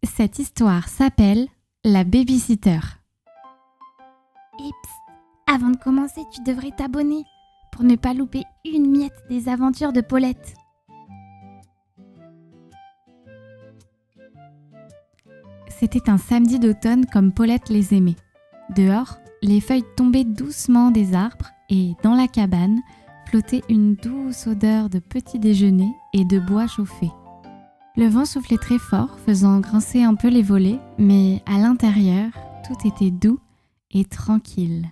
Cette histoire s'appelle La babysitter. Et psst, avant de commencer, tu devrais t'abonner pour ne pas louper une miette des aventures de Paulette. C'était un samedi d'automne comme Paulette les aimait. Dehors, les feuilles tombaient doucement des arbres et dans la cabane flottait une douce odeur de petit déjeuner et de bois chauffé. Le vent soufflait très fort, faisant grincer un peu les volets, mais à l'intérieur, tout était doux et tranquille.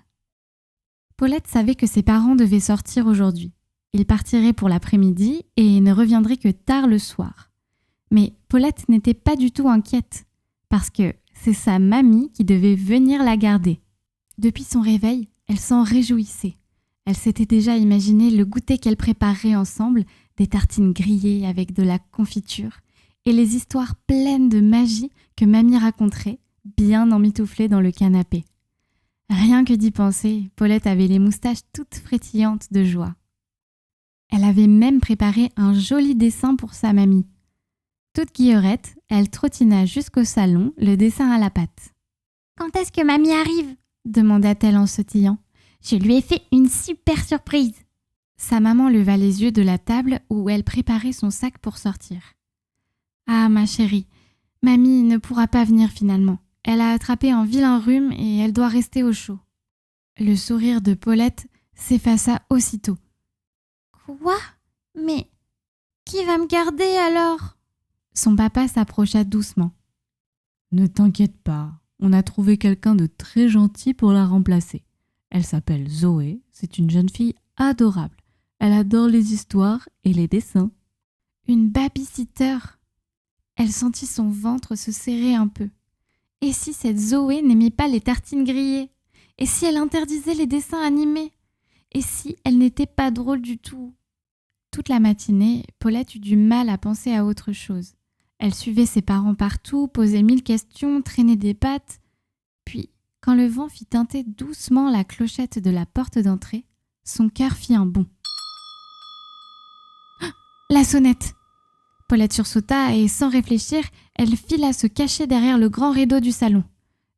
Paulette savait que ses parents devaient sortir aujourd'hui. Ils partiraient pour l'après-midi et ne reviendraient que tard le soir. Mais Paulette n'était pas du tout inquiète, parce que c'est sa mamie qui devait venir la garder. Depuis son réveil, elle s'en réjouissait. Elle s'était déjà imaginé le goûter qu'elles prépareraient ensemble, des tartines grillées avec de la confiture, et les histoires pleines de magie que mamie raconterait, bien emmitouflées dans le canapé. Rien que d'y penser, Paulette avait les moustaches toutes frétillantes de joie. Elle avait même préparé un joli dessin pour sa mamie. Toute guillerette, elle trottina jusqu'au salon, le dessin à la patte. « Quand est-ce que mamie arrive ?» demanda-t-elle en sautillant. « Je lui ai fait une super surprise !» Sa maman leva les yeux de la table où elle préparait son sac pour sortir. « Ah, ma chérie, mamie ne pourra pas venir finalement. Elle a attrapé un vilain rhume et elle doit rester au chaud. » Le sourire de Paulette s'effaça aussitôt. « Quoi ? Mais qui va me garder alors ?» Son papa s'approcha doucement. « Ne t'inquiète pas, on a trouvé quelqu'un de très gentil pour la remplacer. Elle s'appelle Zoé, c'est une jeune fille adorable. Elle adore les histoires et les dessins. » Une babysitter. Elle sentit son ventre se serrer un peu. Et si cette Zoé n'aimait pas les tartines grillées ? Et si elle interdisait les dessins animés ? Et si elle n'était pas drôle du tout ? Toute la matinée, Paulette eut du mal à penser à autre chose. Elle suivait ses parents partout, posait 1000 questions, traînait des pattes. Puis, quand le vent fit tinter doucement la clochette de la porte d'entrée, son cœur fit un bond. Ah, la sonnette ! Paulette sursauta et, sans réfléchir, elle fila se cacher derrière le grand rideau du salon.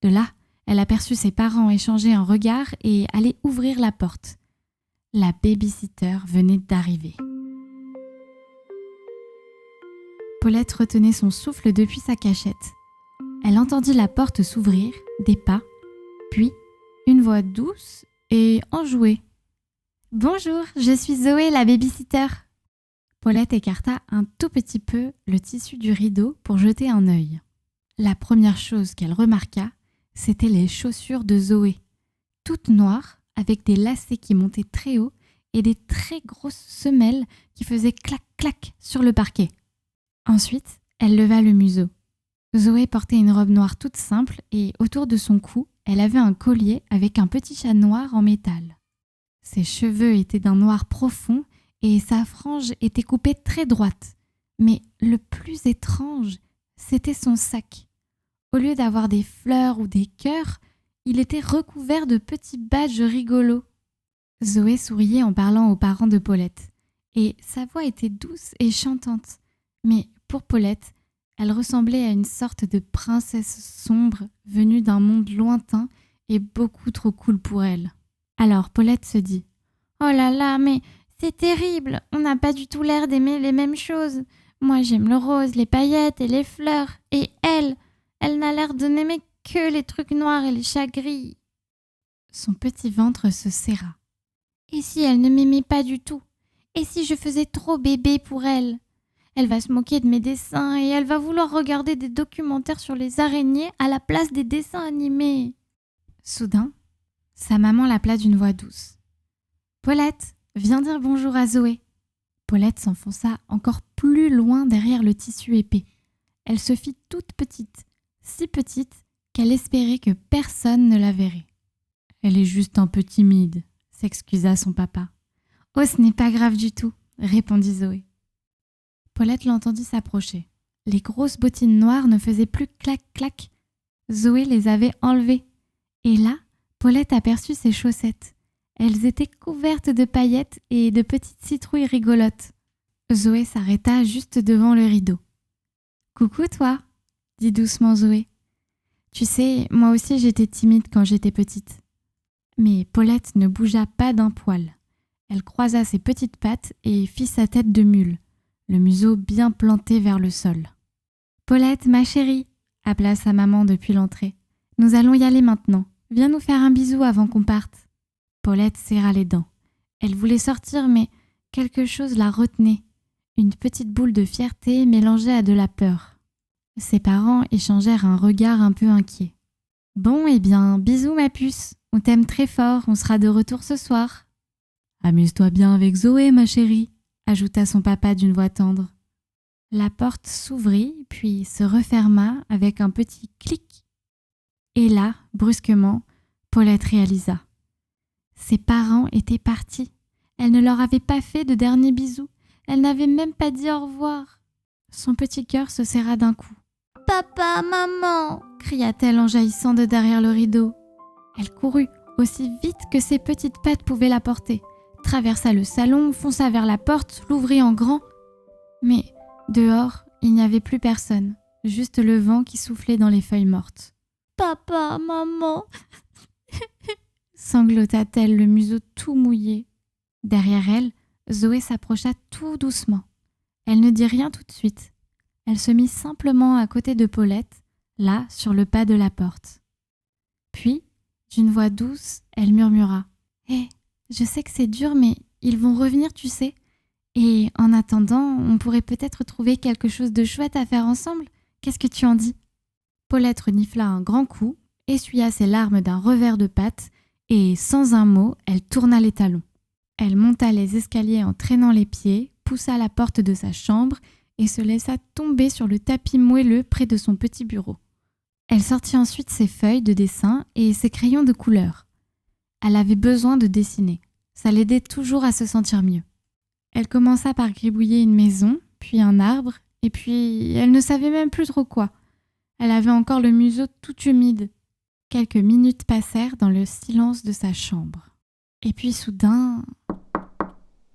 De là, elle aperçut ses parents échanger un regard et aller ouvrir la porte. La babysitter venait d'arriver. Paulette retenait son souffle depuis sa cachette. Elle entendit la porte s'ouvrir, des pas, puis une voix douce et enjouée. « Bonjour, je suis Zoé, la babysitter. » Paulette écarta un tout petit peu le tissu du rideau pour jeter un œil. La première chose qu'elle remarqua, c'étaient les chaussures de Zoé, toutes noires, avec des lacets qui montaient très haut et des très grosses semelles qui faisaient clac-clac sur le parquet. Ensuite, elle leva le museau. Zoé portait une robe noire toute simple et autour de son cou, elle avait un collier avec un petit chat noir en métal. Ses cheveux étaient d'un noir profond et sa frange était coupée très droite. Mais le plus étrange, c'était son sac. Au lieu d'avoir des fleurs ou des cœurs, il était recouvert de petits badges rigolos. Zoé souriait en parlant aux parents de Paulette, et sa voix était douce et chantante. Mais pour Paulette, elle ressemblait à une sorte de princesse sombre venue d'un monde lointain et beaucoup trop cool pour elle. Alors Paulette se dit « Oh là là, mais c'est terrible, on n'a pas du tout l'air d'aimer les mêmes choses. Moi j'aime le rose, les paillettes et les fleurs, et elle n'a l'air de n'aimer que les trucs noirs et les chats gris. » Son petit ventre se serra. Et si elle ne m'aimait pas du tout ? Et si je faisais trop bébé pour elle ? Elle va se moquer de mes dessins et elle va vouloir regarder des documentaires sur les araignées à la place des dessins animés. Soudain, sa maman l'appela d'une voix douce. « Paulette, viens dire bonjour à Zoé. » Paulette s'enfonça encore plus loin derrière le tissu épais. Elle se fit toute petite, si petite qu'elle espérait que personne ne la verrait. « Elle est juste un peu timide, » s'excusa son papa. « Oh, ce n'est pas grave du tout, » répondit Zoé. Paulette l'entendit s'approcher. Les grosses bottines noires ne faisaient plus clac-clac. Zoé les avait enlevées. Et là, Paulette aperçut ses chaussettes. Elles étaient couvertes de paillettes et de petites citrouilles rigolotes. Zoé s'arrêta juste devant le rideau. « Coucou toi !» dit doucement Zoé. Tu sais, moi aussi j'étais timide quand j'étais petite. Mais Paulette ne bougea pas d'un poil. Elle croisa ses petites pattes et fit sa tête de mule, le museau bien planté vers le sol. « Paulette, ma chérie !» appela sa maman depuis l'entrée. « Nous allons y aller maintenant. Viens nous faire un bisou avant qu'on parte. » Paulette serra les dents. Elle voulait sortir, mais quelque chose la retenait. Une petite boule de fierté mélangée à de la peur. Ses parents échangèrent un regard un peu inquiet. « Bon, eh bien, bisous ma puce. On t'aime très fort, on sera de retour ce soir. »« Amuse-toi bien avec Zoé, ma chérie, » ajouta son papa d'une voix tendre. La porte s'ouvrit, puis se referma avec un petit clic. Et là, brusquement, Paulette réalisa. Ses parents étaient partis. Elle ne leur avait pas fait de dernier bisou. Elle n'avait même pas dit au revoir. Son petit cœur se serra d'un coup. « Papa, maman !» cria-t-elle en jaillissant de derrière le rideau. Elle courut aussi vite que ses petites pattes pouvaient la porter, traversa le salon, fonça vers la porte, l'ouvrit en grand. Mais dehors, il n'y avait plus personne, juste le vent qui soufflait dans les feuilles mortes. « Papa, maman !» sanglota-t-elle, le museau tout mouillé. Derrière elle, Zoé s'approcha tout doucement. Elle ne dit rien tout de suite. Elle se mit simplement à côté de Paulette, là, sur le pas de la porte. Puis, d'une voix douce, elle murmura « Hé, je sais que c'est dur, mais ils vont revenir, tu sais. Et en attendant, on pourrait peut-être trouver quelque chose de chouette à faire ensemble. Qu'est-ce que tu en dis ?» Paulette renifla un grand coup, essuya ses larmes d'un revers de patte et, sans un mot, elle tourna les talons. Elle monta les escaliers en traînant les pieds, poussa la porte de sa chambre et se laissa tomber sur le tapis moelleux près de son petit bureau. Elle sortit ensuite ses feuilles de dessin et ses crayons de couleur. Elle avait besoin de dessiner. Ça l'aidait toujours à se sentir mieux. Elle commença par gribouiller une maison, puis un arbre, et puis elle ne savait même plus trop quoi. Elle avait encore le museau tout humide. Quelques minutes passèrent dans le silence de sa chambre. Et puis soudain,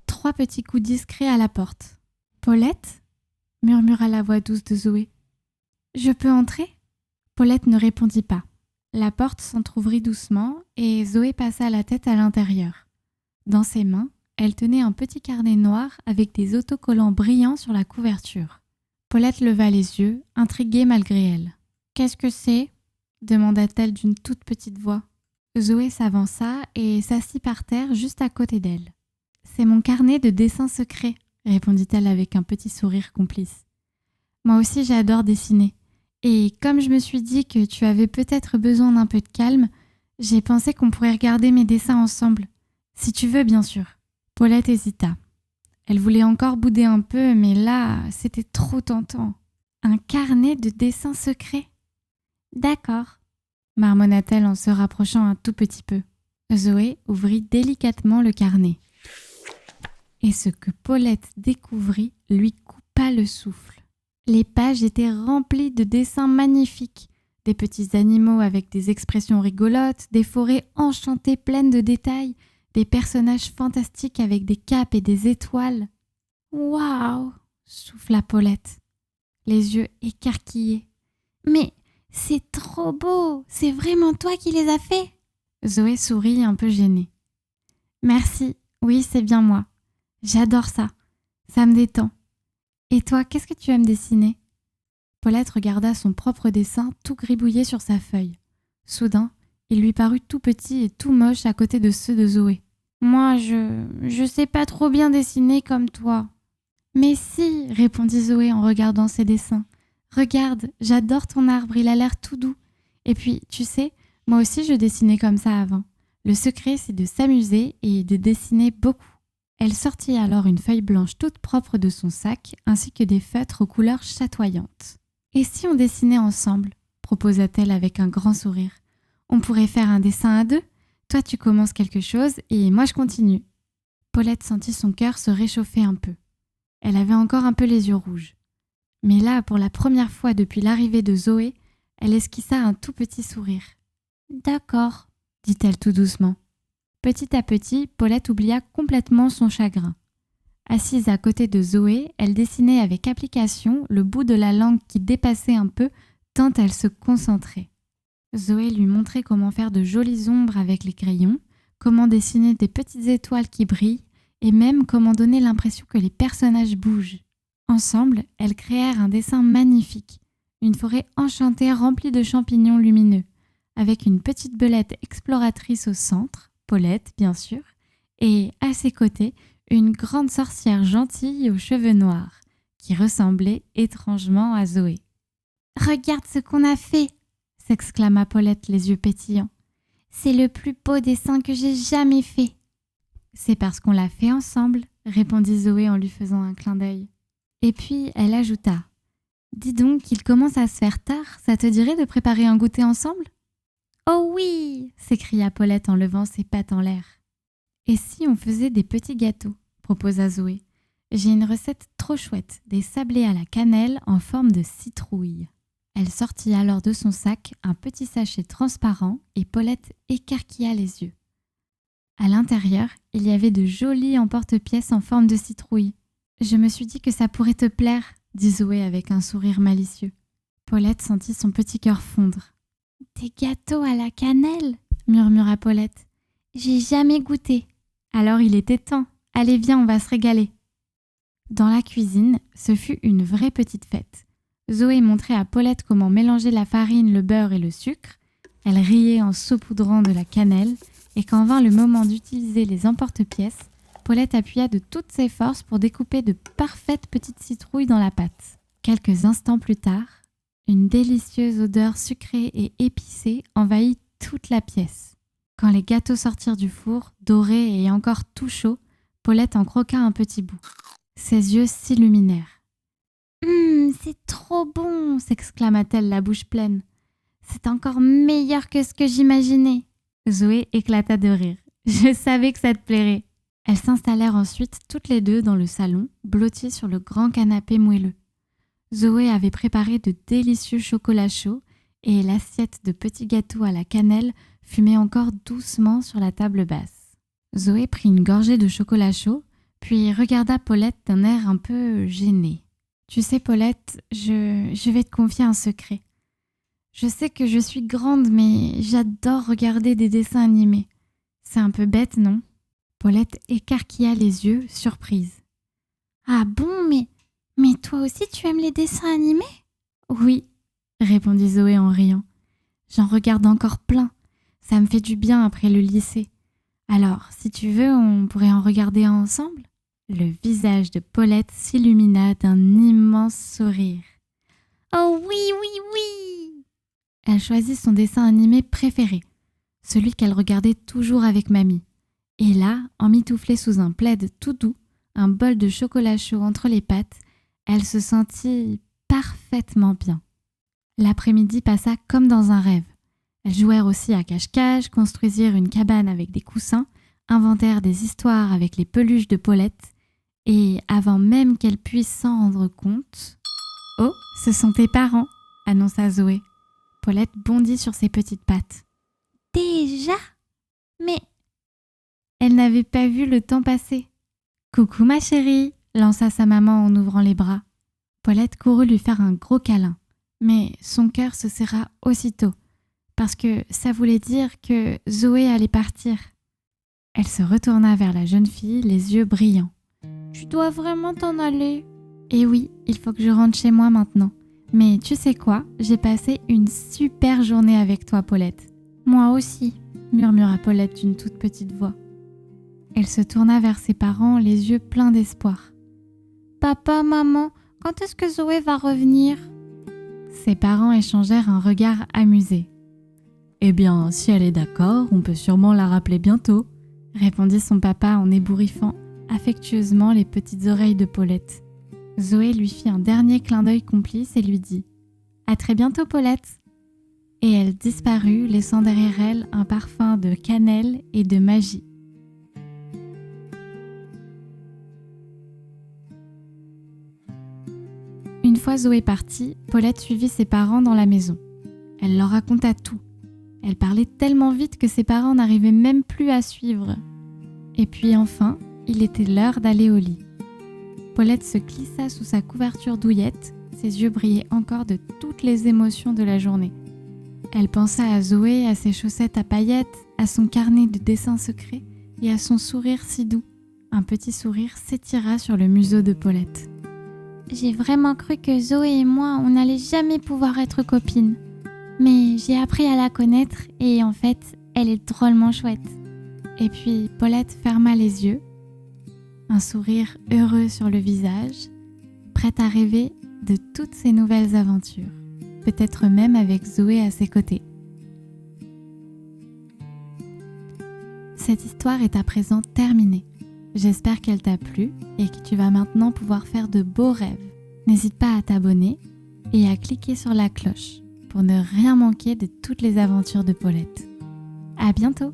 3 petits coups discrets à la porte. « Paulette ?» murmura la voix douce de Zoé. « Je peux entrer ?» Paulette ne répondit pas. La porte s'entr'ouvrit doucement et Zoé passa la tête à l'intérieur. Dans ses mains, elle tenait un petit carnet noir avec des autocollants brillants sur la couverture. Paulette leva les yeux, intriguée malgré elle. « Qu'est-ce que c'est ?» demanda-t-elle d'une toute petite voix. Zoé s'avança et s'assit par terre juste à côté d'elle. « C'est mon carnet de dessins secrets », répondit-elle avec un petit sourire complice. « Moi aussi j'adore dessiner. Et comme je me suis dit que tu avais peut-être besoin d'un peu de calme, j'ai pensé qu'on pourrait regarder mes dessins ensemble. Si tu veux, bien sûr. » Paulette hésita. Elle voulait encore bouder un peu, mais là, c'était trop tentant. Un carnet de dessins secrets. « D'accord, » marmonna-t-elle en se rapprochant un tout petit peu. Zoé ouvrit délicatement le carnet. Et ce que Paulette découvrit lui coupa le souffle. Les pages étaient remplies de dessins magnifiques, des petits animaux avec des expressions rigolotes, des forêts enchantées pleines de détails, des personnages fantastiques avec des capes et des étoiles. « Waouh !» souffla Paulette, les yeux écarquillés. « Mais c'est trop beau! C'est vraiment toi qui les as faits ?» Zoé sourit un peu gênée. « Merci, oui, c'est bien moi. J'adore ça. Ça me détend. Et toi, qu'est-ce que tu aimes dessiner ?» Paulette regarda son propre dessin tout gribouillé sur sa feuille. Soudain, il lui parut tout petit et tout moche à côté de ceux de Zoé. « Moi, je sais pas trop bien dessiner comme toi. »« Mais si !» répondit Zoé en regardant ses dessins. « Regarde, j'adore ton arbre, il a l'air tout doux. Et puis, tu sais, moi aussi je dessinais comme ça avant. Le secret, c'est de s'amuser et de dessiner beaucoup. » Elle sortit alors une feuille blanche toute propre de son sac, ainsi que des feutres aux couleurs chatoyantes. « Et si on dessinait ensemble ?» proposa-t-elle avec un grand sourire. « On pourrait faire un dessin à 2. Toi, tu commences quelque chose et moi, je continue. » Paulette sentit son cœur se réchauffer un peu. Elle avait encore un peu les yeux rouges. Mais là, pour la première fois depuis l'arrivée de Zoé, elle esquissa un tout petit sourire. « D'accord, » dit-elle tout doucement. Petit à petit, Paulette oublia complètement son chagrin. Assise à côté de Zoé, elle dessinait avec application le bout de la langue qui dépassait un peu tant elle se concentrait. Zoé lui montrait comment faire de jolies ombres avec les crayons, comment dessiner des petites étoiles qui brillent et même comment donner l'impression que les personnages bougent. Ensemble, elles créèrent un dessin magnifique, une forêt enchantée remplie de champignons lumineux, avec une petite belette exploratrice au centre, Paulette bien sûr, et à ses côtés, une grande sorcière gentille aux cheveux noirs, qui ressemblait étrangement à Zoé. « Regarde ce qu'on a fait !» s'exclama Paulette les yeux pétillants. « C'est le plus beau dessin que j'ai jamais fait !»« C'est parce qu'on l'a fait ensemble !» répondit Zoé en lui faisant un clin d'œil. Et puis elle ajouta « Dis donc qu'il commence à se faire tard, ça te dirait de préparer un goûter ensemble ?» « Oh oui !» s'écria Paulette en levant ses pattes en l'air. « Et si on faisait des petits gâteaux ?» proposa Zoé. « J'ai une recette trop chouette, des sablés à la cannelle en forme de citrouille. » Elle sortit alors de son sac un petit sachet transparent et Paulette écarquilla les yeux. À l'intérieur, il y avait de jolis emporte-pièces en forme de citrouille. « Je me suis dit que ça pourrait te plaire », dit Zoé avec un sourire malicieux. Paulette sentit son petit cœur fondre. « Des gâteaux à la cannelle ?» murmura Paulette. « J'ai jamais goûté. » Alors il était temps. Allez, viens, on va se régaler. Dans la cuisine, ce fut une vraie petite fête. Zoé montrait à Paulette comment mélanger la farine, le beurre et le sucre. Elle riait en saupoudrant de la cannelle et quand vint le moment d'utiliser les emporte-pièces, Paulette appuya de toutes ses forces pour découper de parfaites petites citrouilles dans la pâte. Quelques instants plus tard, une délicieuse odeur sucrée et épicée envahit toute la pièce. Quand les gâteaux sortirent du four, dorés et encore tout chauds, Paulette en croqua un petit bout. Ses yeux s'illuminèrent. « C'est trop bon !» s'exclama-t-elle la bouche pleine. « C'est encore meilleur que ce que j'imaginais !» Zoé éclata de rire. « Je savais que ça te plairait !» Elles s'installèrent ensuite toutes les deux dans le salon, blotties sur le grand canapé moelleux. Zoé avait préparé de délicieux chocolats chauds et l'assiette de petits gâteaux à la cannelle fumait encore doucement sur la table basse. Zoé prit une gorgée de chocolat chaud, puis regarda Paulette d'un air un peu gêné. « Tu sais, Paulette, je vais te confier un secret. Je sais que je suis grande, mais j'adore regarder des dessins animés. C'est un peu bête, non ?» Paulette écarquilla les yeux, surprise. « Ah bon, mais toi aussi tu aimes les dessins animés ?» Oui, répondit Zoé en riant. J'en regarde encore plein. Ça me fait du bien après le lycée. Alors, si tu veux, on pourrait en regarder un ensemble ? Le visage de Paulette s'illumina d'un immense sourire. Oh oui, oui, oui ! Elle choisit son dessin animé préféré, celui qu'elle regardait toujours avec mamie. Et là, emmitouflée sous un plaid tout doux, un bol de chocolat chaud entre les pattes, elle se sentit parfaitement bien. L'après-midi passa comme dans un rêve. Elles jouèrent aussi à cache-cache, construisirent une cabane avec des coussins, inventèrent des histoires avec les peluches de Paulette, et avant même qu'elle puisse s'en rendre compte... « Oh, ce sont tes parents !» annonça Zoé. Paulette bondit sur ses petites pattes. « Déjà ? Mais... » Elle n'avait pas vu le temps passer. « Coucou ma chérie !» lança sa maman en ouvrant les bras. Paulette courut lui faire un gros câlin, mais son cœur se serra aussitôt, parce que ça voulait dire que Zoé allait partir. Elle se retourna vers la jeune fille, les yeux brillants. « Tu dois vraiment t'en aller ?»« Eh oui, il faut que je rentre chez moi maintenant. Mais tu sais quoi, j'ai passé une super journée avec toi, Paulette. »« Moi aussi », murmura Paulette d'une toute petite voix. Elle se tourna vers ses parents, les yeux pleins d'espoir. « Papa, maman, quand est-ce que Zoé va revenir ?» Ses parents échangèrent un regard amusé. « Eh bien, si elle est d'accord, on peut sûrement la rappeler bientôt », répondit son papa en ébouriffant affectueusement les petites oreilles de Paulette. Zoé lui fit un dernier clin d'œil complice et lui dit « À très bientôt, Paulette !» Et elle disparut, laissant derrière elle un parfum de cannelle et de magie. Une fois Zoé partie, Paulette suivit ses parents dans la maison. Elle leur raconta tout. Elle parlait tellement vite que ses parents n'arrivaient même plus à suivre. Et puis enfin, il était l'heure d'aller au lit. Paulette se glissa sous sa couverture douillette ses yeux brillaient encore de toutes les émotions de la journée. Elle pensa à Zoé, à ses chaussettes à paillettes, à son carnet de dessins secrets et à son sourire si doux. Un petit sourire s'étira sur le museau de Paulette. J'ai vraiment cru que Zoé et moi, on n'allait jamais pouvoir être copines. Mais j'ai appris à la connaître et en fait, elle est drôlement chouette. Et puis Paulette ferma les yeux, un sourire heureux sur le visage, prête à rêver de toutes ces nouvelles aventures, peut-être même avec Zoé à ses côtés. Cette histoire est à présent terminée. J'espère qu'elle t'a plu et que tu vas maintenant pouvoir faire de beaux rêves. N'hésite pas à t'abonner et à cliquer sur la cloche pour ne rien manquer de toutes les aventures de Paulette. À bientôt!